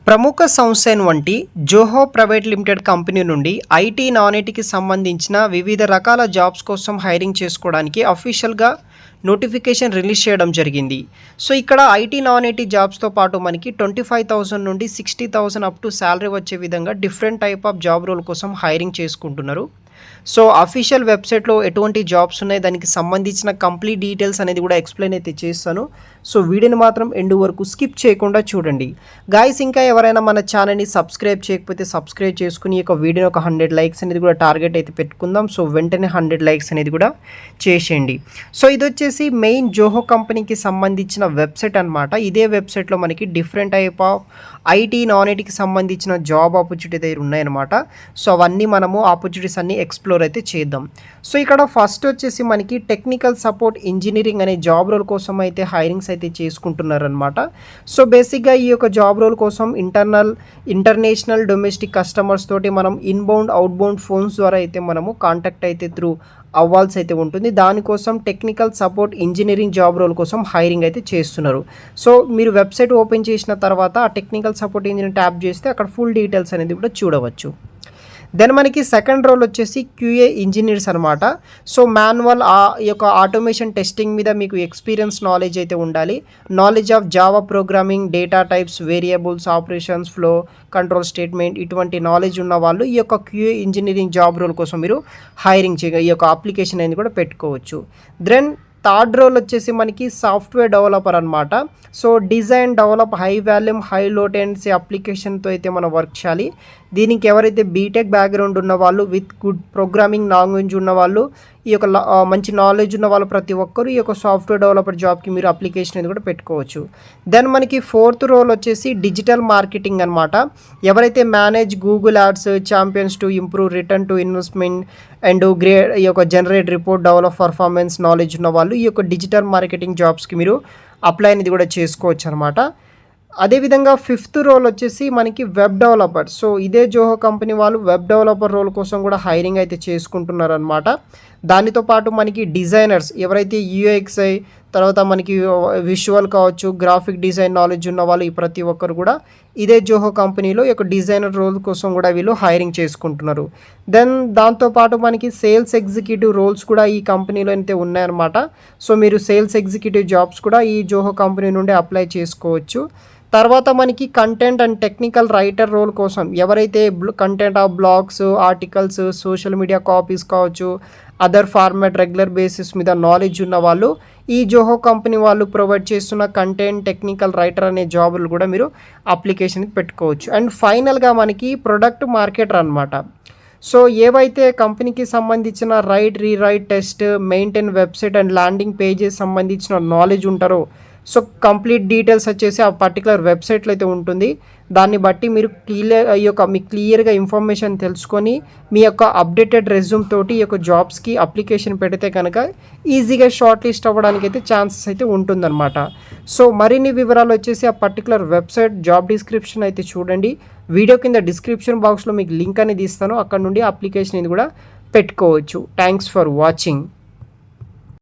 ప్రముఖ సంస్థ అయినటువంటి జోహో ప్రైవేట్ లిమిటెడ్ కంపెనీ నుండి ఐటీ నాన్ ఐటీకి సంబంధించిన వివిధ రకాల జాబ్స్ కోసం హైరింగ్ చేసుకోవడానికి అఫీషియల్గా నోటిఫికేషన్ రిలీజ్ చేయడం జరిగింది. సో ఇక్కడ ఐటీ నాన్ ఐటీ జాబ్స్తో పాటు మనకి 25,000 నుండి 60,000 అప్ టు శాలరీ వచ్చే విధంగా different type of job role కోసం హైరింగ్ చేసుకుంటున్నారు. సో అఫీషియల్ వెబ్సైట్లో ఎటువంటి జాబ్స్ ఉన్నాయి, దానికి సంబంధించిన కంప్లీట్ డీటెయిల్స్ అనేది కూడా ఎక్స్ప్లెయిన్ అయితే చేస్తాను. సో వీడియోని మాత్రం ఎండ్ వరకు స్కిప్ చేయకుండా చూడండి. గాయస్, ఇంకా ఎవరైనా మన ఛానల్ని సబ్స్క్రైబ్ చేయకపోతే సబ్స్క్రైబ్ చేసుకుని ఈ యొక్క వీడియోని ఒక 100 లైక్స్ అనేది కూడా టార్గెట్ అయితే పెట్టుకుందాం. సో వెంటనే 100 లైక్స్ అనేది కూడా చేసేయండి. సో ఇది వచ్చేసి మెయిన్ జోహో కంపెనీకి సంబంధించిన వెబ్సైట్ అనమాట. ఇదే వెబ్సైట్లో మనకి different type of IT non ఐటీకి సంబంధించిన జాబ్ ఆపర్చునిటీస్ అయితే ఉన్నాయన్నమాట. సో అవన్నీ మనము ఆపర్చునిటీస్ అన్నీ ఎక్స్ప్లోర్ అయితే చేద్దాం. సో ఇక్కడ ఫస్ట్ వచ్చేసి మనకి టెక్నికల్ సపోర్ట్ ఇంజనీరింగ్ అనే జాబ్ రోల్ కోసం అయితే హైరింగ్స్ అయితే చేసుకుంటున్నారనమాట. సో బేసిక్గా ఈ యొక్క జాబ్ రోల్ కోసం ఇంటర్నేషనల్ డొమెస్టిక్ కస్టమర్స్ తోటి మనం ఇన్బౌండ్ అవుట్బౌండ్ ఫోన్స్ ద్వారా అయితే మనము కాంటాక్ట్ అయితే త్రూ అవ్వాల్సి అయితే ఉంటుంది. దానికోసం technical support engineering job role కోసం హైరింగ్ అయితే చేస్తున్నారు. సో మీరు వెబ్సైట్ ఓపెన్ చేసిన తర్వాత ఆ టెక్నికల్ సపోర్ట్ ఇంజనీరింగ్ ట్యాప్ చేస్తే అక్కడ ఫుల్ డీటెయిల్స్ అనేది కూడా చూడవచ్చు. దెన్ మనకి సెకండ్ రోల్ వచ్చేసి క్యూఏ ఇంజనీర్స్ అనమాట. సో మాన్యువల్ ఈ యొక్క ఆటోమేషన్ టెస్టింగ్ మీద మీకు ఎక్స్పీరియన్స్ నాలెడ్జ్ అయితే ఉండాలి. Knowledge of Java programming, data types, variables, operations, flow control statement, ఇటువంటి నాలెడ్జ్ ఉన్న వాళ్ళు ఈ యొక్క క్యూఏ ఇంజనీరింగ్ జాబ్ రోల్ కోసం మీరు హైరింగ్ ఈ యొక్క అప్లికేషన్ అనేది కూడా పెట్టుకోవచ్చు. దెన్ థర్డ్ రోల్ వచ్చేసి మనకి సాఫ్ట్వేర్ డెవలపర్ అనమాట. So design, develop high volume, high latency అప్లికేషన్తో అయితే మనం వర్క్ చేయాలి. దీనికి ఎవరైతే బీటెక్ బ్యాక్గ్రౌండ్ ఉన్న వాళ్ళు, విత్ గుడ్ ప్రోగ్రామింగ్ లాంగ్వేజ్ ఉన్న వాళ్ళు, ఈ యొక్క మంచి నాలెడ్జ్ ఉన్న వాళ్ళు ప్రతి ఒక్కరు ఈ యొక్క సాఫ్ట్వేర్ డెవలపర్ జాబ్కి మీరు అప్లికేషన్ అనేది కూడా పెట్టుకోవచ్చు. దెన్ మనకి ఫోర్త్ రోల్ వచ్చేసి డిజిటల్ మార్కెటింగ్ అనమాట. ఎవరైతే manage Google ads, champions to improve return to investment and ఈ యొక్క generate report, develop performance knowledge ఉన్న వాళ్ళు ఈ యొక్క డిజిటల్ మార్కెటింగ్ జాబ్స్కి మీరు అప్లై అనేది కూడా చేసుకోవచ్చు అనమాట. అదేవిధంగా ఫిఫ్త్ రోల్ వచ్చేసి మనకి వెబ్ డెవలపర్. సో ఇదే జోహో కంపెనీ వాళ్ళు వెబ్ డెవలపర్ రోల్ కోసం కూడా హైరింగ్ అయితే చేసుకుంటున్నారనమాట. దానితో పాటు మనకి డిజైనర్స్, ఎవరైతే యూఎక్స్ఐ తర్వాత మనకి విజువల్ కావచ్చు, గ్రాఫిక్ డిజైన్ నాలెడ్జ్ ఉన్న వాళ్ళు ఈ ప్రతి ఒక్కరు కూడా ఇదే జోహో కంపెనీలో ఈ యొక్క డిజైనర్ రోల్ కోసం కూడా వీళ్ళు హైరింగ్ చేసుకుంటున్నారు. దెన్ దాంతోపాటు మనకి సేల్స్ ఎగ్జిక్యూటివ్ రోల్స్ కూడా ఈ కంపెనీలో అయితే ఉన్నాయన్నమాట. సో మీరు సేల్స్ ఎగ్జిక్యూటివ్ జాబ్స్ కూడా ఈ జోహో కంపెనీ నుండి అప్లై చేసుకోవచ్చు. తర్వాత మనకి content and technical writer role కోసం ఎవరైతే content of blogs, articles, social media copies కావచ్చు, అదర్ ఫార్మాట్ రెగ్యులర్ బేసిస్ మీద నాలెడ్జ్ ఉన్న వాళ్ళు ఈ జోహో కంపెనీ వాళ్ళు ప్రొవైడ్ చేస్తున్న కంటెంట్ టెక్నికల్ రైటర్ అనే జాబులు కూడా మీరు అప్లికేషన్కి పెట్టుకోవచ్చు. అండ్ ఫైనల్గా మనకి ప్రొడక్ట్ మార్కెటర్ అనమాట. సో ఏవైతే కంపెనీకి సంబంధించిన rewrite test, maintain website and landing pages సంబంధించిన నాలెడ్జ్ ఉంటారో, సో కంప్లీట్ డీటెయిల్స్ వచ్చేసి ఆ పర్టికులర్ వెబ్సైట్లో అయితే ఉంటుంది. దాన్ని బట్టి మీరు మీకు క్లియర్గా ఇన్ఫర్మేషన్ తెలుసుకొని మీ యొక్క అప్డేటెడ్ రెజ్యూమ్ తోటి ఈ యొక్క జాబ్స్కి అప్లికేషన్ పెడితే కనుక ఈజీగా షార్ట్ లిస్ట్ అవ్వడానికి అయితే ఛాన్సెస్ అయితే ఉంటుందన్నమాట. సో మరిన్ని వివరాలు వచ్చేసి ఆ పర్టికులర్ వెబ్సైట్ జాబ్ డిస్క్రిప్షన్ అయితే చూడండి. వీడియో కింద డిస్క్రిప్షన్ బాక్స్లో మీకు లింక్ అనేది ఇస్తాను, అక్కడ నుండి అప్లికేషన్ ఇది కూడా పెట్టుకోవచ్చు. Thanks for watching.